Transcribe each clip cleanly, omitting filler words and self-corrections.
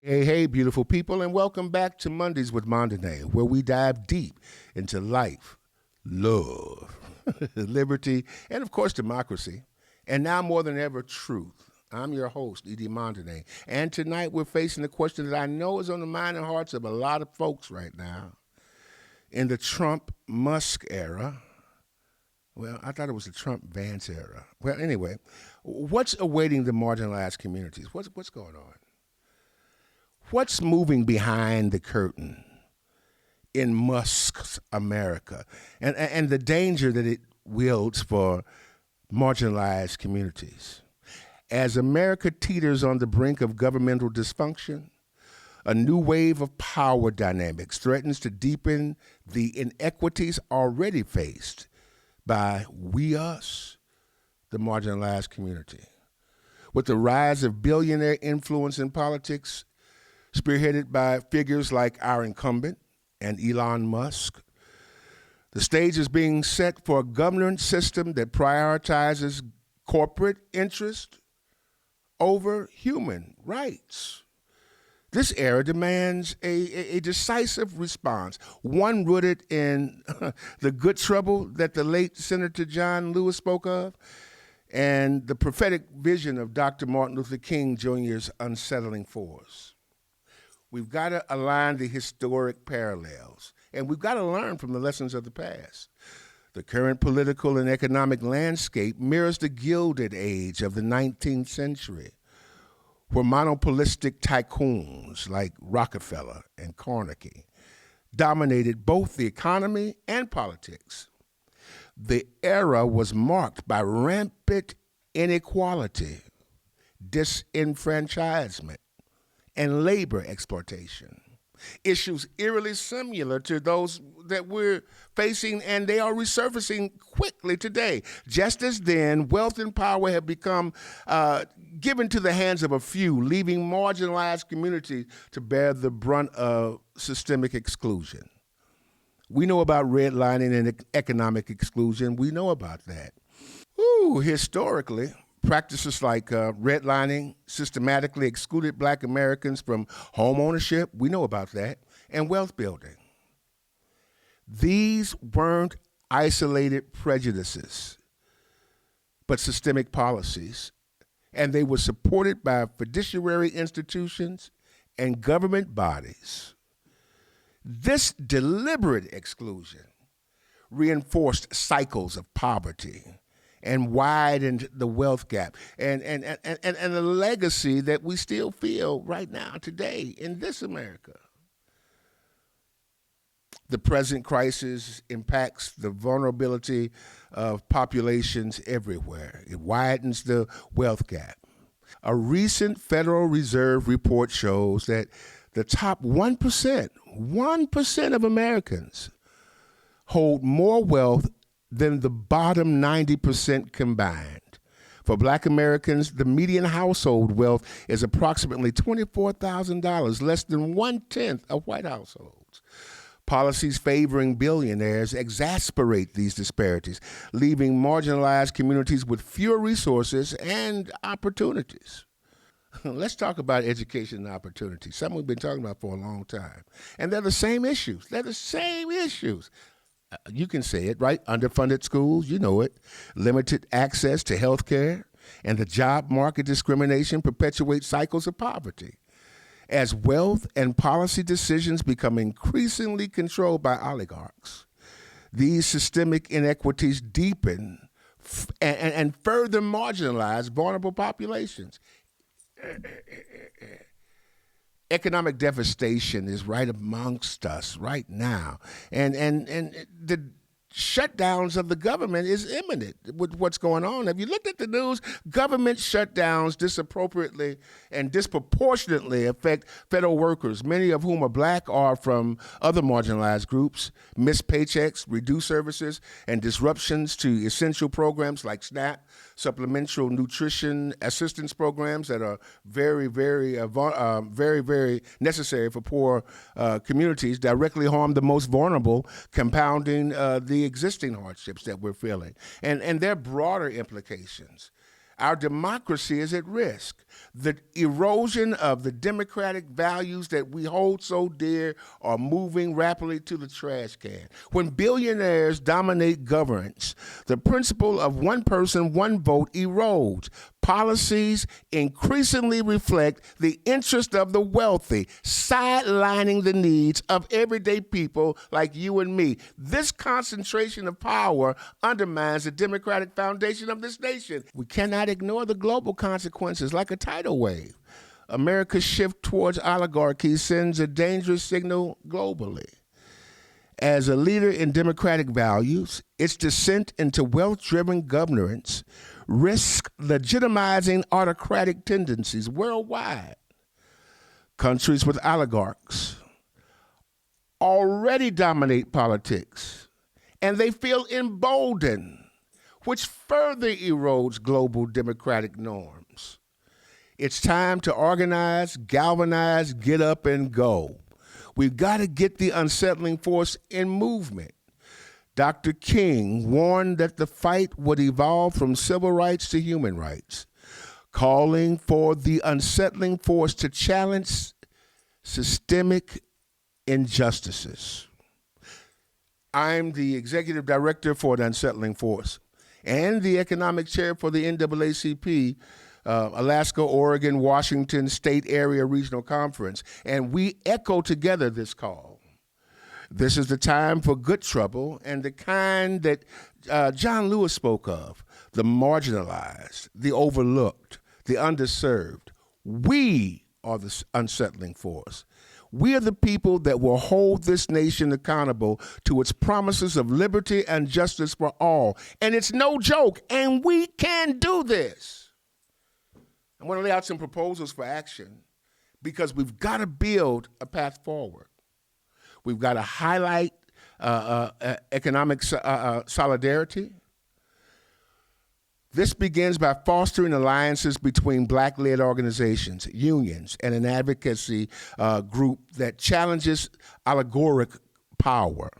Hey, hey, beautiful people, and welcome back to Mondays with Mondane, where we dive deep into life, love, liberty, and of course, democracy. And now more than ever, truth. I'm your host, Edie Mondane, and tonight we're facing a question that I know is on the mind and hearts of a lot of folks right now. In the Trump Musk era, well, I thought it was the Trump Vance era. Well, anyway, what's awaiting the marginalized communities? What's going on? What's moving behind the curtain in Musk's America and the danger that it wields for marginalized communities? As America teeters on the brink of governmental dysfunction, a new wave of power dynamics threatens to deepen the inequities already faced by we, us, the marginalized community. With the rise of billionaire influence in politics, spearheaded by figures like our incumbent and Elon Musk, the stage is being set for a governance system that prioritizes corporate interest over human rights. This era demands a decisive response, one rooted in the good trouble that the late Senator John Lewis spoke of, and the prophetic vision of Dr. Martin Luther King Jr.'s unsettling force. We've got to align the historic parallels, and we've got to learn from the lessons of the past. The current political and economic landscape mirrors the Gilded Age of the 19th century, where monopolistic tycoons like Rockefeller and Carnegie dominated both the economy and politics. The era was marked by rampant inequality, disenfranchisement, and labor exploitation. Issues eerily similar to those that we're facing, and they are resurfacing quickly today. Just as then, wealth and power have become given to the hands of a few, leaving marginalized communities to bear the brunt of systemic exclusion. We know about redlining and economic exclusion. We know about that. Historically, practices like redlining systematically excluded black Americans from home ownership. We know about that. And wealth building. These weren't isolated prejudices, but systemic policies. And they were supported by fiduciary institutions and government bodies. This deliberate exclusion reinforced cycles of poverty and widened the wealth gap and the legacy that we still feel right now today in this America. The present crisis impacts the vulnerability of populations everywhere. It widens the wealth gap. A recent Federal Reserve report shows that the top 1% of Americans hold more wealth than the bottom 90% combined. For black Americans, the median household wealth is approximately $24,000, less than 1/10 of white households. Policies favoring billionaires exacerbate these disparities, leaving marginalized communities with fewer resources and opportunities. Let's talk about education and opportunity, something we've been talking about for a long time. And they're the same issues. They're the same issues. You can say it, right? Underfunded schools, you know it. Limited access to health care, and the job market discrimination perpetuate cycles of poverty. As wealth and policy decisions become increasingly controlled by oligarchs, these systemic inequities deepen and further marginalize vulnerable populations. Economic devastation is right amongst us right now. And the shutdowns of the government is imminent with what's going on. Have you looked at the news? Government shutdowns disappropriately and disproportionately affect federal workers, many of whom are black or from other marginalized groups, missed paychecks, reduced services, and disruptions to essential programs like SNAP, supplemental nutrition assistance programs that are very, very necessary for poor communities, directly harm the most vulnerable, compounding the existing hardships that we're feeling. And there are broader implications. Our democracy is at risk. The erosion of the democratic values that we hold so dear are moving rapidly to the trash can. When billionaires dominate governance, the principle of one person, one vote erodes. Policies increasingly reflect the interest of the wealthy, sidelining the needs of everyday people like you and me. This concentration of power undermines the democratic foundation of this nation. We cannot ignore the global consequences like a tidal wave. America's shift towards oligarchy sends a dangerous signal globally. As a leader in democratic values, its descent into wealth-driven governance risks legitimizing autocratic tendencies worldwide. Countries with oligarchs already dominate politics, and they feel emboldened, which further erodes global democratic norms. It's time to organize, galvanize, get up and go. We've got to get the unsettling force in movement. Dr. King warned that the fight would evolve from civil rights to human rights, calling for the unsettling force to challenge systemic injustices. I'm the executive director for the Unsettling Force and the economic chair for the NAACP, Alaska, Oregon, Washington State Area Regional Conference, and we echo together this call. This is the time for good trouble and the kind that John Lewis spoke of, the marginalized, the overlooked, the underserved. We are the unsettling force. We are the people that will hold this nation accountable to its promises of liberty and justice for all. And it's no joke, and we can do this. I want to lay out some proposals for action because we've got to build a path forward. We've got to highlight economic solidarity. This begins by fostering alliances between Black-led organizations, unions, and an advocacy group that challenges oligaric power.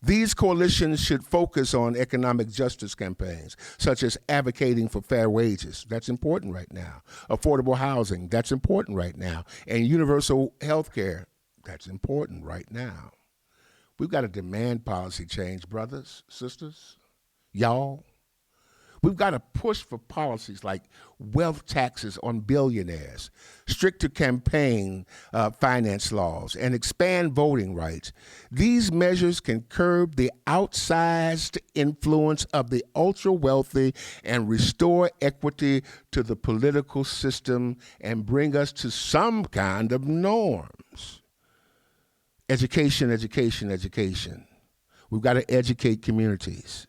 These coalitions should focus on economic justice campaigns, such as advocating for fair wages. That's important right now. Affordable housing. That's important right now. And universal health care. That's important right now. We've got to demand policy change, brothers, sisters, y'all. We've got to push for policies like wealth taxes on billionaires, stricter campaign finance laws, and expand voting rights. These measures can curb the outsized influence of the ultra-wealthy and restore equity to the political system and bring us to some kind of norms. Education, education, education. We've got to educate communities.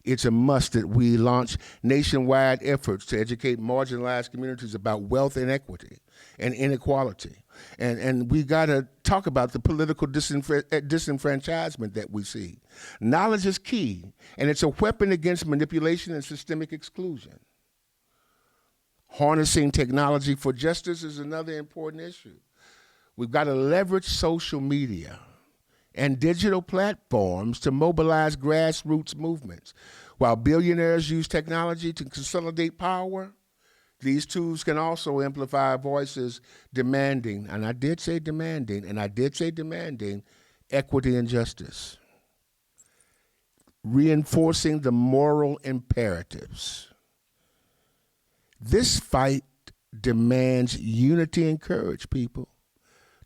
It's a must that we launch nationwide efforts to educate marginalized communities about wealth inequity and inequality. And we got to talk about the political disenfranchisement that we see. Knowledge is key, and it's a weapon against manipulation and systemic exclusion. Harnessing technology for justice is another important issue. We've got to leverage social media and digital platforms to mobilize grassroots movements. While billionaires use technology to consolidate power, these tools can also amplify voices demanding, and I did say demanding, equity and justice. Reinforcing the moral imperatives. This fight demands unity and courage, people.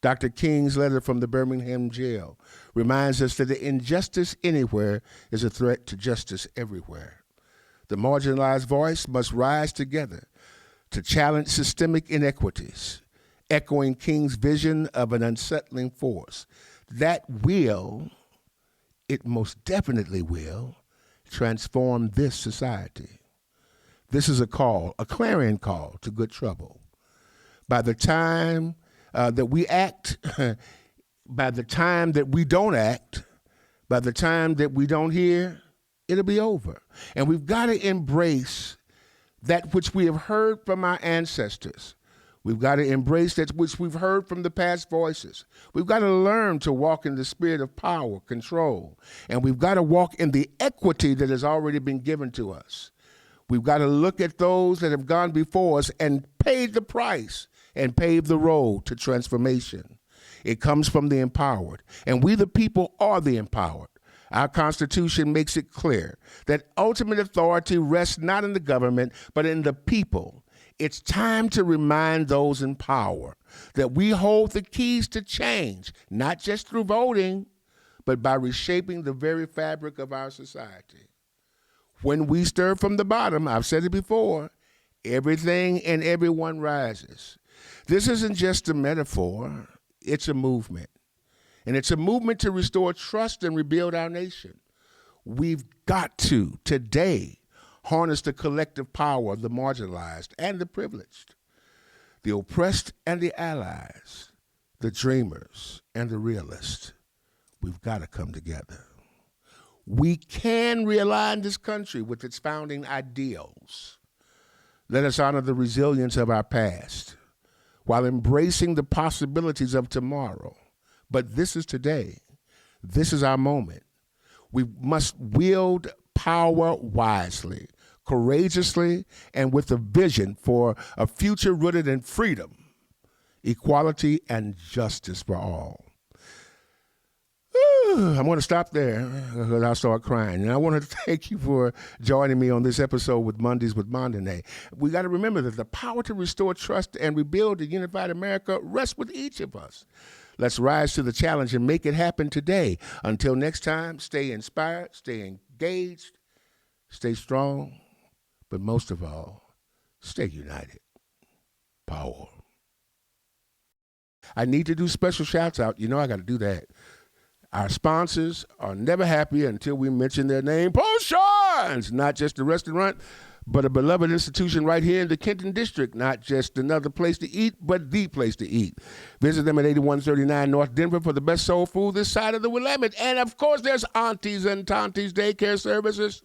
Dr. King's letter from the Birmingham jail reminds us that the injustice anywhere is a threat to justice everywhere. The marginalized voice must rise together to challenge systemic inequities, echoing King's vision of an unsettling force. That will, it most definitely will, transform this society. This is a call, a clarion call to good trouble. By the time that we act, by the time that we don't act, by the time that we don't hear, it'll be over. And we've got to embrace that which we have heard from our ancestors. We've got to embrace that which we've heard from the past voices. We've got to learn to walk in the spirit of power, control, and we've got to walk in the equity that has already been given to us. We've got to look at those that have gone before us and paid the price and paved the road to transformation. It comes from the empowered, and we the people are the empowered. Our Constitution makes it clear that ultimate authority rests not in the government, but in the people. It's time to remind those in power that we hold the keys to change, not just through voting, but by reshaping the very fabric of our society. When we stir from the bottom, I've said it before, everything and everyone rises. This isn't just a metaphor, it's a movement. And it's a movement to restore trust and rebuild our nation. We've got to, today, harness the collective power of the marginalized and the privileged, the oppressed and the allies, the dreamers and the realists. We've got to come together. We can realign this country with its founding ideals. Let us honor the resilience of our past while embracing the possibilities of tomorrow. But this is today. This is our moment. We must wield power wisely, courageously, and with a vision for a future rooted in freedom, equality, and justice for all. I'm going to stop there because I'll start crying. And I want to thank you for joining me on this episode with Mondays with Mondene. We got to remember that the power to restore trust and rebuild a unified America rests with each of us. Let's rise to the challenge and make it happen today. Until next time, stay inspired, stay engaged, stay strong, but most of all, stay united. Power. I need to do special shouts out. You know I got to do that. Our sponsors are never happy until we mention their name. Potions, not just a restaurant, but a beloved institution right here in the Kenton District. Not just another place to eat, but the place to eat. Visit them at 8139 North Denver for the best soul food this side of the Willamette. And of course, there's Aunties and Tanties Daycare Services,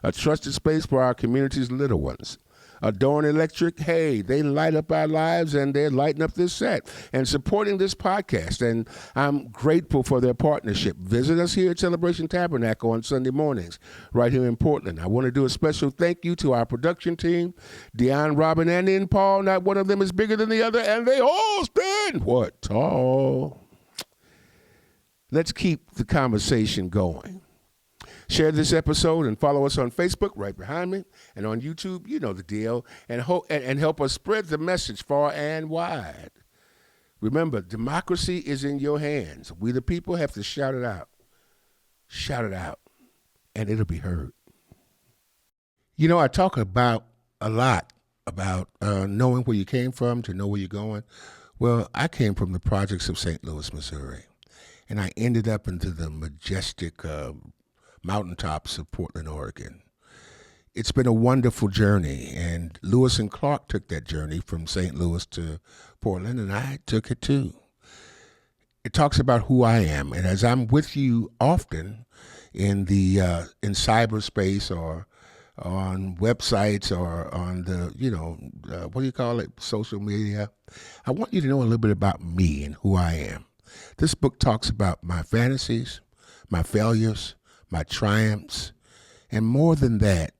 a trusted space for our community's little ones. Adorn Electric, hey, they light up our lives and they're lighting up this set and supporting this podcast. And I'm grateful for their partnership. Visit us here at Celebration Tabernacle on Sunday mornings right here in Portland. I want to do a special thank you to our production team, Deion, Robin, Andy, and Paul. Not one of them is bigger than the other, and they all stand what tall. Let's keep the conversation going. Share this episode and follow us on Facebook right behind me, and on YouTube, you know the deal, and help us spread the message far and wide. Remember, democracy is in your hands. We the people have to shout it out. Shout it out, and it'll be heard. You know, I talk about a lot about knowing where you came from to know where you're going. Well, I came from the projects of St. Louis, Missouri, and I ended up into the majestic mountaintops of Portland, Oregon. It's been a wonderful journey, and Lewis and Clark took that journey from St. Louis to Portland, and I took it too. It talks about who I am, and as I'm with you often in the in cyberspace or on websites or on the, what do you call it, social media, I want you to know a little bit about me and who I am. This book talks about my fantasies, my failures, my triumphs, and more than that,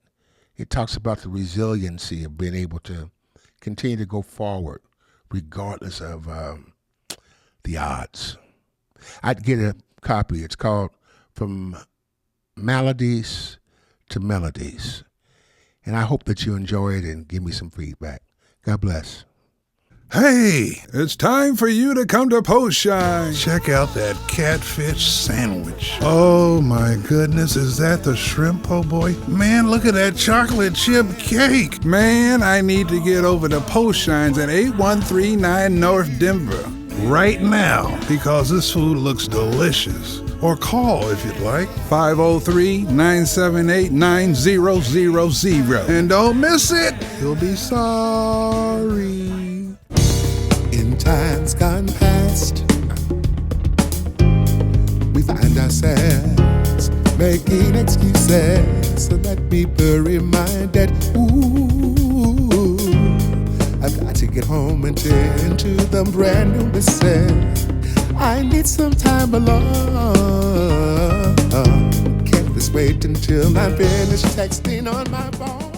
it talks about the resiliency of being able to continue to go forward regardless of the odds. I'd get a copy. It's called From Maladies to Melodies, and I hope that you enjoy it and give me some feedback. God bless. Hey, it's time for you to come to Post Shine. Check out that catfish sandwich. Oh my goodness, is that the shrimp po' boy? Man, look at that chocolate chip cake. Man, I need to get over to Post Shines at 8139 North Denver right now because this food looks delicious. Or call if you'd like, 503-978-9000. And don't miss it, you'll be sorry. In times gone past, we find ourselves making excuses so that people remind that, ooh, I've got to get home and tend to the brand new missus. I need some time alone. Can't just wait until I finish texting on my phone.